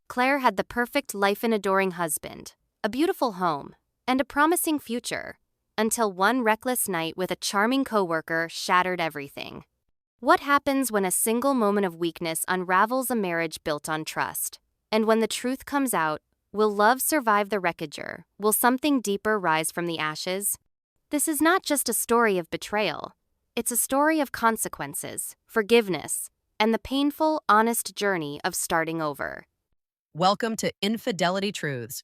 Clare had the perfect life and adoring husband, a beautiful home, and a promising future, until one reckless night with a charming coworker shattered everything. What happens when a single moment of weakness unravels a marriage built on trust? And when the truth comes out, will love survive the wreckage? Will something deeper rise from the ashes? This is not just a story of betrayal. It's a story of consequences, forgiveness, and the painful, honest journey of starting over. Welcome to Infidelity Truths.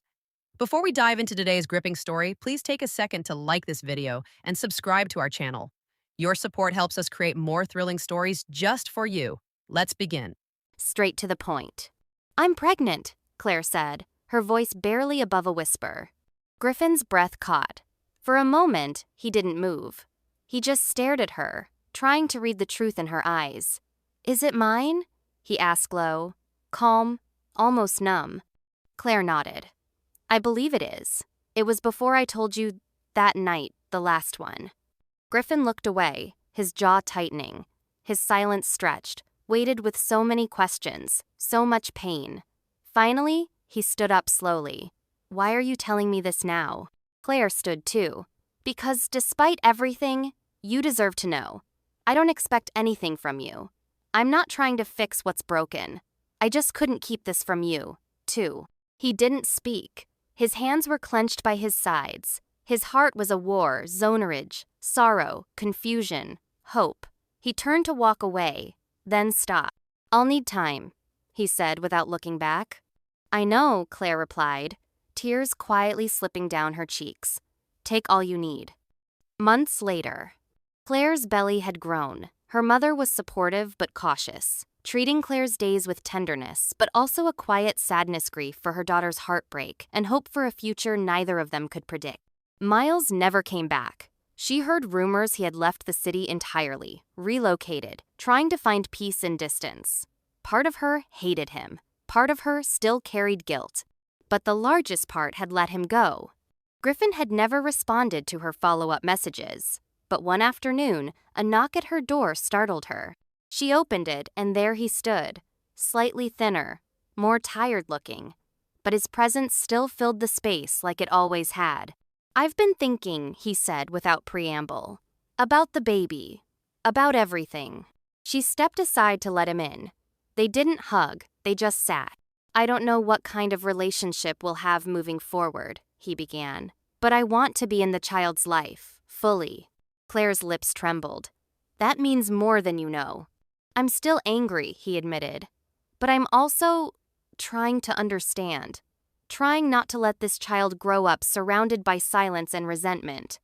Before we dive into today's gripping story, please take a second to like this video and subscribe to our channel. Your support helps us create more thrilling stories just for you. Let's begin. Straight to the point. "I'm pregnant," Clare said, her voice barely above a whisper. Griffin's breath caught. For a moment, he didn't move. He just stared at her, trying to read the truth in her eyes. "Is it mine?" he asked low, calm, almost numb. Clare nodded. "I believe it is. It was before I told you that night, the last one." Griffin looked away, his jaw tightening. His silence stretched, weighted with so many questions, so much pain. Finally, he stood up slowly. "Why are you telling me this now?" Clare stood too. "Because despite everything, you deserve to know. I don't expect anything from you. I'm not trying to fix what's broken. I just couldn't keep this from you, too." He didn't speak. His hands were clenched by his sides. His heart was a war, zonerage, sorrow, confusion, hope. He turned to walk away, then stopped. "I'll need time," he said without looking back. "I know," Clare replied, tears quietly slipping down her cheeks. "Take all you need." Months later, Clare's belly had grown. Her mother was supportive but cautious, treating Clare's days with tenderness, but also a quiet sadness, grief for her daughter's heartbreak, and hope for a future neither of them could predict. Miles never came back. She heard rumors he had left the city entirely, relocated, trying to find peace in distance. Part of her hated him. Part of her still carried guilt. But the largest part had let him go. Griffin had never responded to her follow-up messages. But one afternoon, a knock at her door startled her. She opened it, and there he stood, slightly thinner, more tired-looking. But his presence still filled the space like it always had. "I've been thinking," he said without preamble, "about the baby, about everything." She stepped aside to let him in. They didn't hug, they just sat. "I don't know what kind of relationship we'll have moving forward," he began. "But I want to be in the child's life, fully." Clare's lips trembled. "That means more than you know." "I'm still angry," he admitted. "But I'm also trying to understand. Trying not to let this child grow up surrounded by silence and resentment."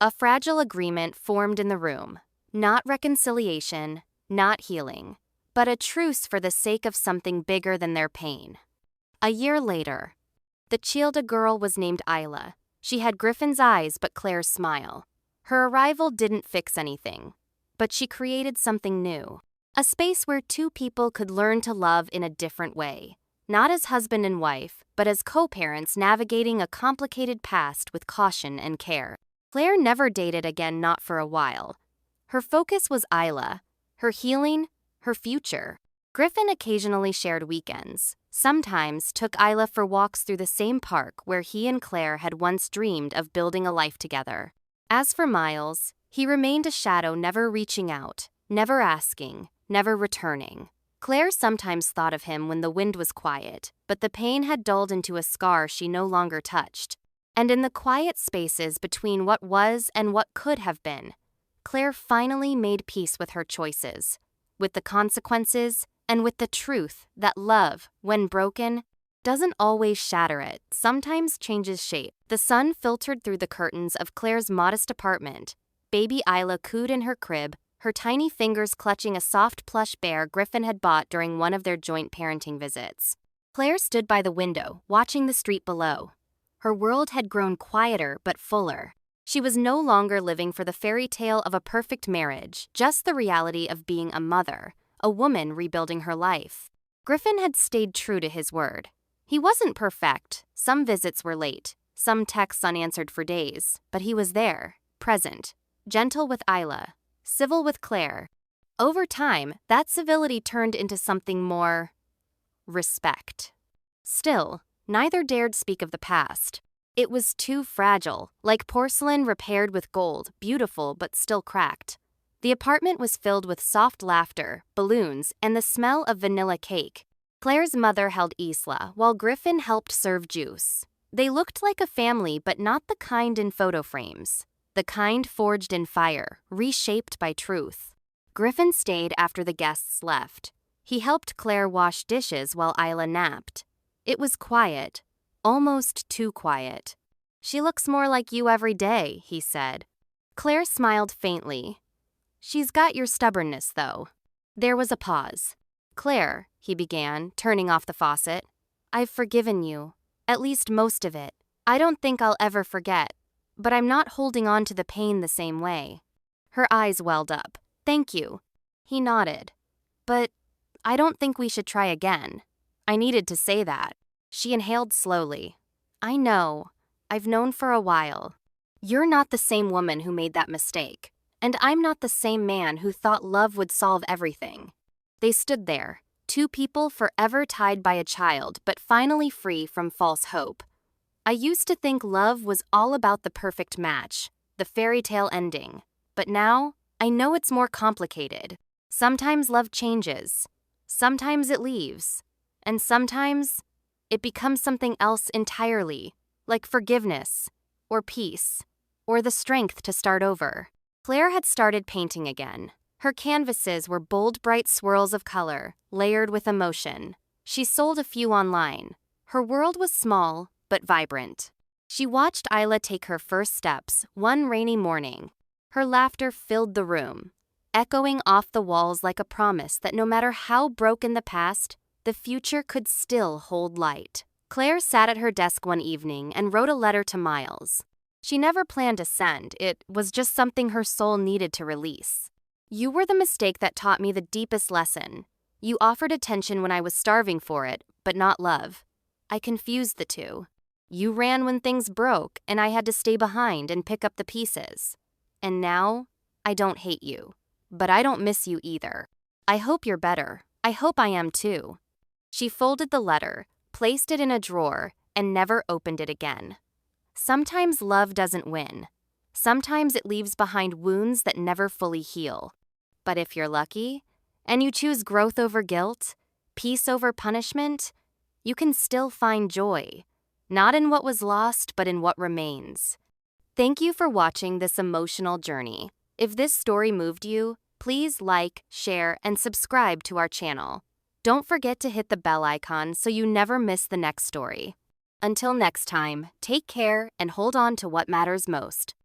A fragile agreement formed in the room. Not reconciliation, not healing, but a truce for the sake of something bigger than their pain. A year later, the Childa girl was named Isla. She had Griffin's eyes but Clare's smile. Her arrival didn't fix anything, but she created something new. A space where two people could learn to love in a different way. Not as husband and wife, but as co-parents navigating a complicated past with caution and care. Clare never dated again, not for a while. Her focus was Isla, her healing, her future. Griffin occasionally shared weekends. Sometimes took Isla for walks through the same park where he and Clare had once dreamed of building a life together. As for Miles, he remained a shadow, never reaching out, never asking, never returning. Clare sometimes thought of him when the wind was quiet, but the pain had dulled into a scar she no longer touched. And in the quiet spaces between what was and what could have been, Clare finally made peace with her choices, with the consequences, and with the truth that love, when broken, doesn't always shatter it, sometimes changes shape. The sun filtered through the curtains of Clare's modest apartment. Baby Isla cooed in her crib, her tiny fingers clutching a soft plush bear Griffin had bought during one of their joint parenting visits. Clare stood by the window, watching the street below. Her world had grown quieter but fuller. She was no longer living for the fairy tale of a perfect marriage, just the reality of being a mother, a woman rebuilding her life. Griffin had stayed true to his word. He wasn't perfect. Some visits were late, some texts unanswered for days, but he was there, present, gentle with Isla, civil with Clare. Over time, that civility turned into something more: respect. Still, neither dared speak of the past. It was too fragile, like porcelain repaired with gold, beautiful but still cracked. The apartment was filled with soft laughter, balloons, and the smell of vanilla cake. Claire's mother held Isla, while Griffin helped serve juice. They looked like a family, but not the kind in photo frames. The kind forged in fire, reshaped by truth. Griffin stayed after the guests left. He helped Claire wash dishes while Isla napped. It was quiet, almost too quiet. "She looks more like you every day," he said. Claire smiled faintly. "She's got your stubbornness, though." There was a pause. "Claire," he began, turning off the faucet, "I've forgiven you. At least most of it. I don't think I'll ever forget. But I'm not holding on to the pain the same way." Her eyes welled up. "Thank you." He nodded. "But I don't think we should try again." I needed to say that. She inhaled slowly. "I know. I've known for a while. You're not the same woman who made that mistake. And I'm not the same man who thought love would solve everything." They stood there, two people forever tied by a child, but finally free from false hope. I used to think love was all about the perfect match, the fairy tale ending. But now, I know it's more complicated. Sometimes love changes. Sometimes it leaves. And sometimes, it becomes something else entirely, like forgiveness, or peace, or the strength to start over. Claire had started painting again. Her canvases were bold, bright swirls of color, layered with emotion. She sold a few online. Her world was small, but vibrant. She watched Isla take her first steps one rainy morning. Her laughter filled the room, echoing off the walls like a promise that no matter how broken the past, the future could still hold light. Claire sat at her desk one evening and wrote a letter to Miles. She never planned to send, it was just something her soul needed to release. "You were the mistake that taught me the deepest lesson. You offered attention when I was starving for it, but not love. I confused the two. You ran when things broke, and I had to stay behind and pick up the pieces. And now, I don't hate you. But I don't miss you either. I hope you're better. I hope I am too." She folded the letter, placed it in a drawer, and never opened it again. Sometimes love doesn't win. Sometimes it leaves behind wounds that never fully heal. But if you're lucky, and you choose growth over guilt, peace over punishment, you can still find joy, not in what was lost, but in what remains. Thank you for watching this emotional journey. If this story moved you, please like, share, and subscribe to our channel. Don't forget to hit the bell icon so you never miss the next story. Until next time, take care and hold on to what matters most.